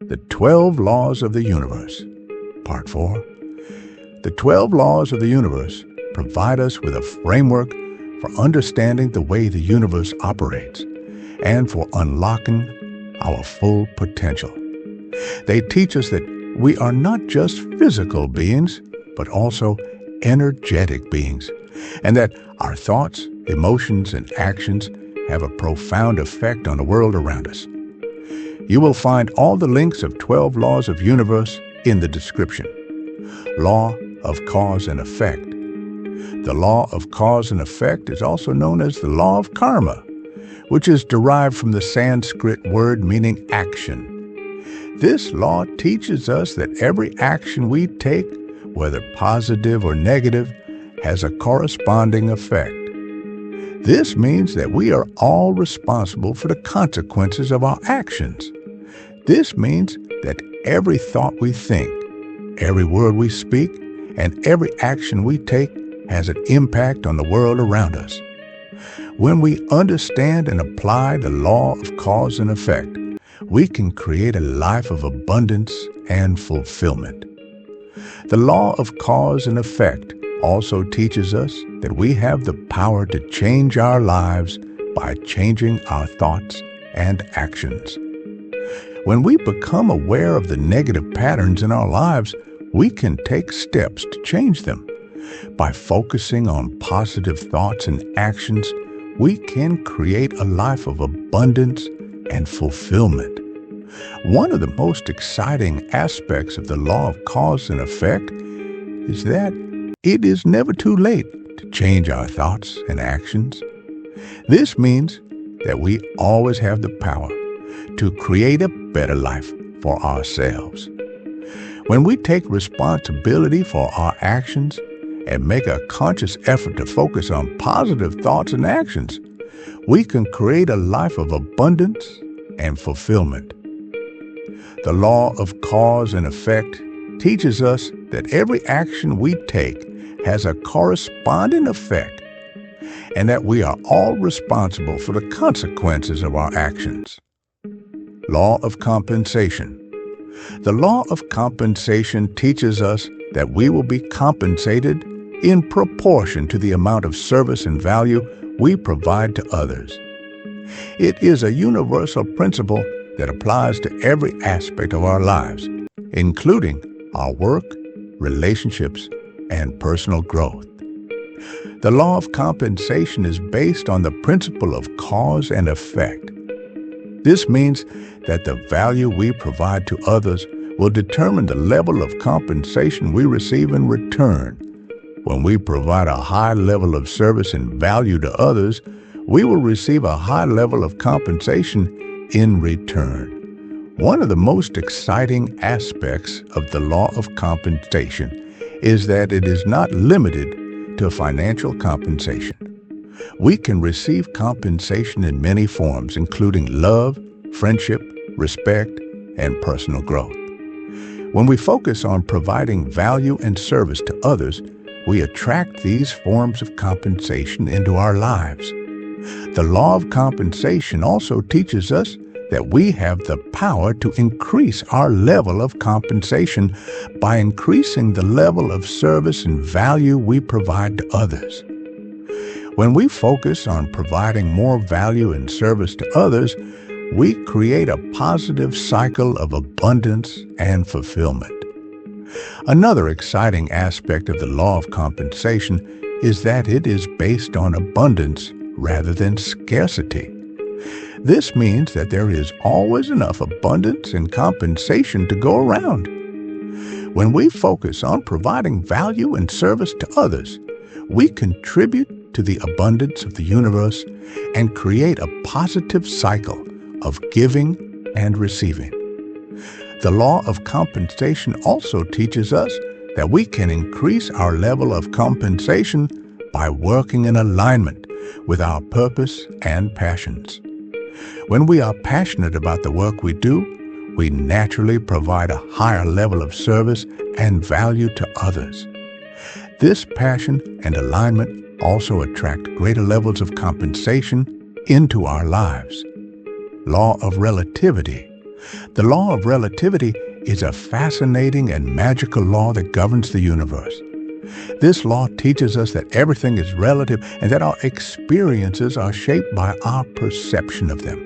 The 12 Laws of the Universe. Part 4. The 12 Laws of the Universe provide us with a framework for understanding the way the universe operates and for unlocking our full potential. They teach us that we are not just physical beings, but also energetic beings, and that our thoughts, emotions, and actions have a profound effect on the world around us. You will find all the links of 12 Laws of Universe in the description. Law of Cause and Effect. The law of cause and effect is also known as the law of karma, which is derived from the Sanskrit word meaning action. This law teaches us that every action we take, whether positive or negative, has a corresponding effect. This means that we are all responsible for the consequences of our actions. This means that every thought we think, every word we speak, and every action we take has an impact on the world around us. When we understand and apply the law of cause and effect, we can create a life of abundance and fulfillment. The law of cause and effect also teaches us that we have the power to change our lives by changing our thoughts and actions. When we become aware of the negative patterns in our lives, we can take steps to change them. By focusing on positive thoughts and actions, we can create a life of abundance and fulfillment. One of the most exciting aspects of the law of cause and effect is that it is never too late to change our thoughts and actions. This means that we always have the power to create a better life for ourselves. When we take responsibility for our actions and make a conscious effort to focus on positive thoughts and actions, we can create a life of abundance and fulfillment. The law of cause and effect teaches us that every action we take has a corresponding effect, and that we are all responsible for the consequences of our actions. Law of compensation. The law of compensation teaches us that we will be compensated in proportion to the amount of service and value we provide to others. It is a universal principle that applies to every aspect of our lives, including our work, relationships, and personal growth. The law of compensation is based on the principle of cause and effect. This means that the value we provide to others will determine the level of compensation we receive in return. When we provide a high level of service and value to others, we will receive a high level of compensation in return. One of the most exciting aspects of the law of compensation is that it is not limited to financial compensation. We can receive compensation in many forms, including love, friendship, respect, and personal growth. When we focus on providing value and service to others, we attract these forms of compensation into our lives. The law of compensation also teaches us that we have the power to increase our level of compensation by increasing the level of service and value we provide to others. When we focus on providing more value and service to others, we create a positive cycle of abundance and fulfillment. Another exciting aspect of the law of compensation is that it is based on abundance rather than scarcity. This means that there is always enough abundance and compensation to go around. When we focus on providing value and service to others, we contribute to the abundance of the universe and create a positive cycle of giving and receiving. The law of compensation also teaches us that we can increase our level of compensation by working in alignment with our purpose and passions. When we are passionate about the work we do, we naturally provide a higher level of service and value to others. This passion and alignment also attract greater levels of compensation into our lives. Law of relativity. The law of relativity is a fascinating and magical law that governs the universe. This law teaches us that everything is relative and that our experiences are shaped by our perception of them.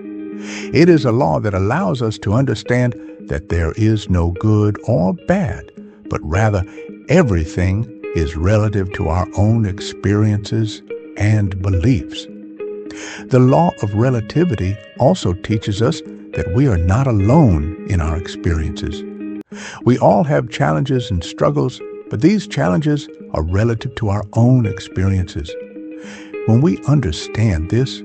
It is a law that allows us to understand that there is no good or bad, but rather everything is relative to our own experiences and beliefs. The law of relativity also teaches us that we are not alone in our experiences. We all have challenges and struggles, but these challenges are relative to our own experiences. When we understand this,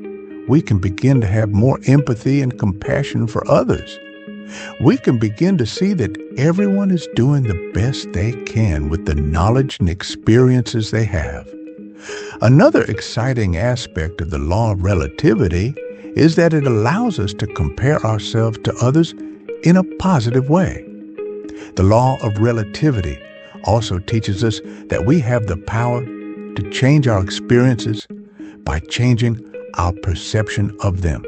we can begin to have more empathy and compassion for others. We can begin to see that everyone is doing the best they can with the knowledge and experiences they have. Another exciting aspect of the law of relativity is that it allows us to compare ourselves to others in a positive way. The law of relativity also teaches us that we have the power to change our experiences by changing our perception of them.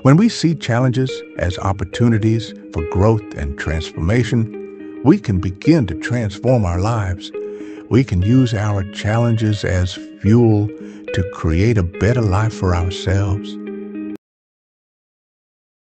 When we see challenges as opportunities for growth and transformation, we can begin to transform our lives. We can use our challenges as fuel to create a better life for ourselves